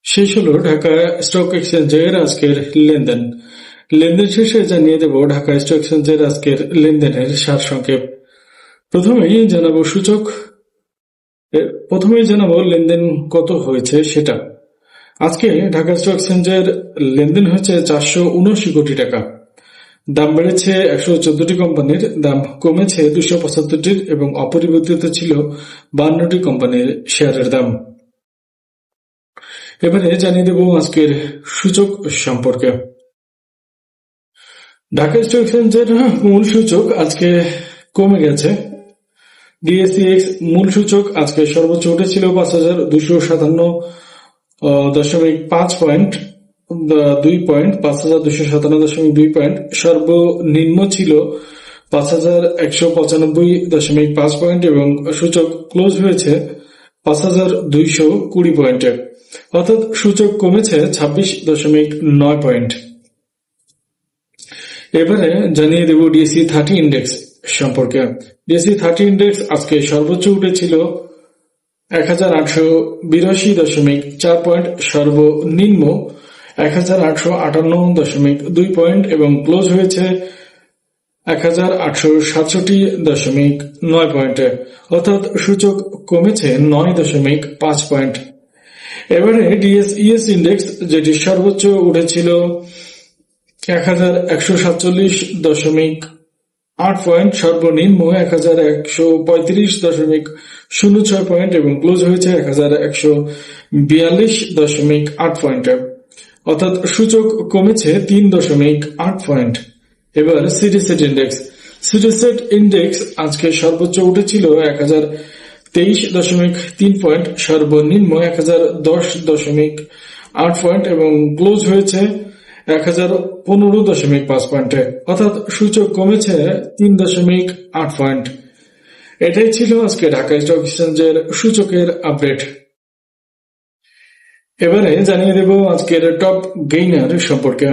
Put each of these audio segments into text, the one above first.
শেষ হলো ঢাকা স্টক এক্সচেঞ্জের আজকের লেনদেন। লেনদেন শেষে জানিয়ে দেব ঢাকা স্টক এক্সচেঞ্জের আজকের লেনদেনের সারসংক্ষেপ। প্রথমেই জানাবো লেনদেন কত হয়েছে সেটা। আজকে ঢাকা স্টক এক্সচেঞ্জের লেনদেন হয়েছে 479 কোটি টাকা। দাম বেড়েছে 114টি কোম্পানির, দাম কমেছে 275টির এবং অপরিবর্তিত ছিল 52টি কোম্পানির শেয়ারের দাম। এবারে জানিয়ে দেব আজকের সূচক সম্পর্কে। ঢাকা স্টক এক্সচেঞ্জের মূল সূচক আজকে কমে গেছে। ডিএসইএক্স মূল সূচক আজকে সর্বোচ্চ উঠেছিল 5257.5 পয়েন্ট, 5257.2 পয়েন্ট। সর্বনিম্ন ছিল 5195.5 পয়েন্ট এবং সূচক ক্লোজ হয়েছে 5220 পয়েন্টে, অর্থাৎ সূচক কমেছে 26.9 পয়েন্ট। এবারে জানিয়ে দেব ডিএসই 30 ইন্ডেক্স সম্পর্কে। ডিএসই 30 ইন্ডেক্স আজকে সর্বোচ্চ উঠেছিল 1882.4 পয়েন্ট, সর্বনিম্ন 1858.2 পয়েন্ট এবং ক্লোজ হয়েছে 1867.9 পয়েন্টে, অর্থাৎ সূচক কমেছে 9.5 পয়েন্ট। এবারে ডিএসইএস ইন্ডেক্স, যেটি সর্বোচ্চ উঠেছিল 1147.8 পয়েন্ট, সর্বনিম্ন 1135.06 পয়েন্ট এবং ক্লোজ হয়েছে 1142.8 পয়েন্টে, অর্থাৎ সূচক কমেছে 3.8 পয়েন্ট। এবার সিটিসেট ইন্ডেক্স। সিটিসেট ইন্ডেক্স আজকে সর্বোচ্চ উঠেছিল 1023.3 পয়েন্ট, সর্বনিম্ন 1010.8 পয়েন্ট এবং ক্লোজ হয়েছে 1015.5 পয়েন্টে, অর্থাৎ সূচক কমেছে 3.8 পয়েন্ট। এটাই ছিল আজকে ঢাকা স্টক এক্সচেঞ্জের সূচকের আপডেট। এবারে জানিয়ে দেব আজকের টপ গেইনার সম্পর্কে।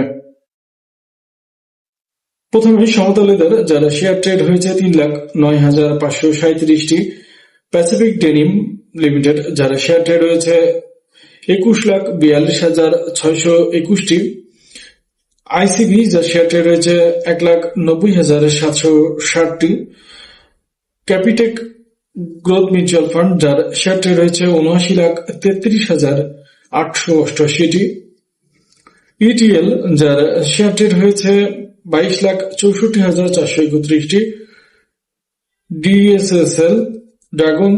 প্রথমে সমতলেদার, যারা শেয়ার ট্রেড হয়েছে 3,09,537টি। প্যাসিফিক ডেনিম লিমিটেড, যারা শেয়ার ট্রেড হয়েছে 21,42,621টি। আইসিবি, যার শেয়ার ট্রেড হয়েছে 1,90,760টি। ক্যাপিটেক গ্রোথ মিউচুয়াল ফান্ড, যার শেয়ার ট্রেড হয়েছে 79,33,888টি। ইটিএল, যার শেয়ার ট্রেড হয়েছে 22,64,431টি। ডিএসএসএল ড্রাগন,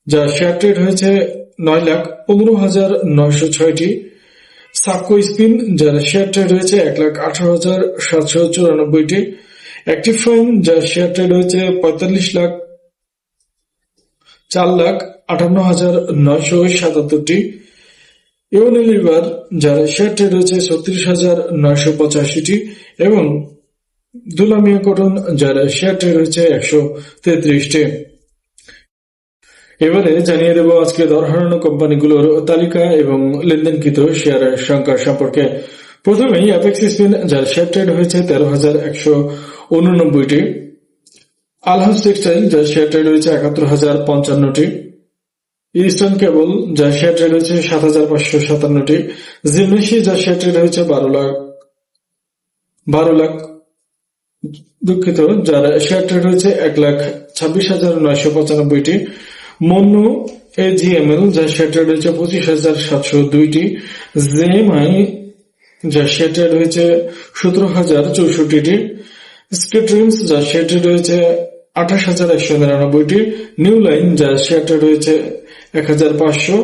যার শেয়ার ট্রেড হয়েছে 9,15,906টি। সাবকো স্পিন, যার শেয়ার ট্রেড হয়েছে 1,18,794টি। অ্যাক্টিভ ফাইন, যার শেয়ার ট্রেড হয়েছে 4,58,977টি। ইউনিলিভার, যার শেয়ার ট্রেড হয়েছে 36,985টি এবং দুলামিয়া কটন, যার শেয়ার ট্রেড হয়েছে 133টি। এবারে জানিয়ে দেব আজকে দর হারানো কোম্পানিগুলোর তালিকা এবং লেনদেনকৃত শেয়ারের সংখ্যা সম্পর্কে। প্রথমেই অ্যাপেক্স স্পিন, যার শেয়ার ট্রেড হয়েছে 13,189টি। আলহাজ টেক্সটাইল, যার শেয়ার ট্রেড হয়েছে 71,055টি। ইস্টার্ন কেবল, যার শেয়ার ট্রেড হয়েছে 7,557টি। জিমেশি, যার শেয়ার ট্রেড হয়েছে 12 লাখ, যার শেয়ার ট্রেড হয়েছে 1,26,995টি। মন্নু এজিএমএল, যার শেয়ার ট্রেড হয়েছে 25,702টি। জেএমআই, যার শেয়ার ট্রেড হয়েছে 17,064টি। স্কেট্রিমস, যার শেয়ার ট্রেড হয়েছে 28,199টি। নিউ লাইন, যার শেয়ার ট্রেড হয়েছে 1,500।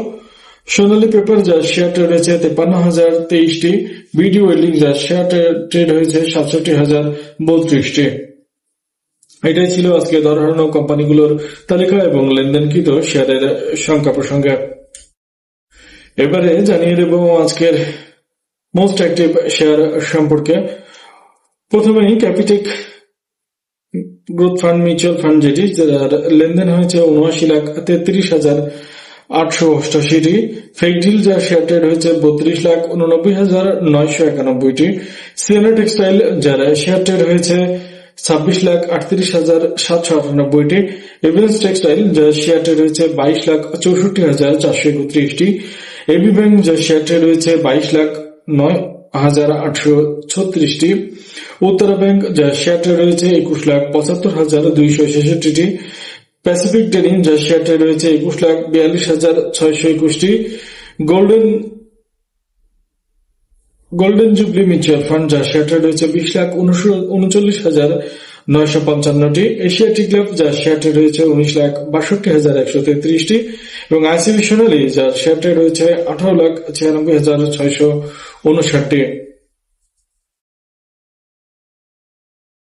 সোনালী পেপার, যার শেয়ার ট্রেড হয়েছে 53,023টি। বিডি ওয়েল্ডিং, যার শেয়ার ট্রেড হয়েছে 67,032টি। এটাই ছিল আজকে দর হারানো কোম্পানিগুলোর তালিকা এবং লেনদেনকৃত শেয়ারের সংখ্যা প্রসঙ্গে। এবারে জানিয়ে দেব আজকের মোস্ট অ্যাক্টিভ শেয়ার সম্পর্কে। প্রথমেই Capitec growth fund mutual fund, যেটি যার লেনদেন হয়েছে 79,33,888টি। ফেকডিল, যার শেয়ার ট্রেড হয়েছে 32,89,991টি। সিএনআর টেক্সটাইল, যার শেয়ার ট্রেড হয়েছে 26,38,798টি, এভিডেন্স টেক্সটাইল যার শেয়ারটি রয়েছে 22,64,431টি, এবি ব্যাংক যার শেয়ারটি রয়েছে 22,09,836টি, উত্তরা ব্যাংক যার শেয়ারটি রয়েছে 21,75,266টি, প্যাসিফিক ট্রেডিং যার শেয়ারটি রয়েছে 21,42,621টি, গোল্ডেন জুবলি মিউচুয়াল ফান্ড যার শেয়ারটি রয়েছে 20,39,955টি, এশিয়াটিক লাভ যার শেয়ারটি রয়েছে 19,62,133টি এবং আইসিবি সোনালী যার শেয়ারটি রয়েছে 18,96,659টি।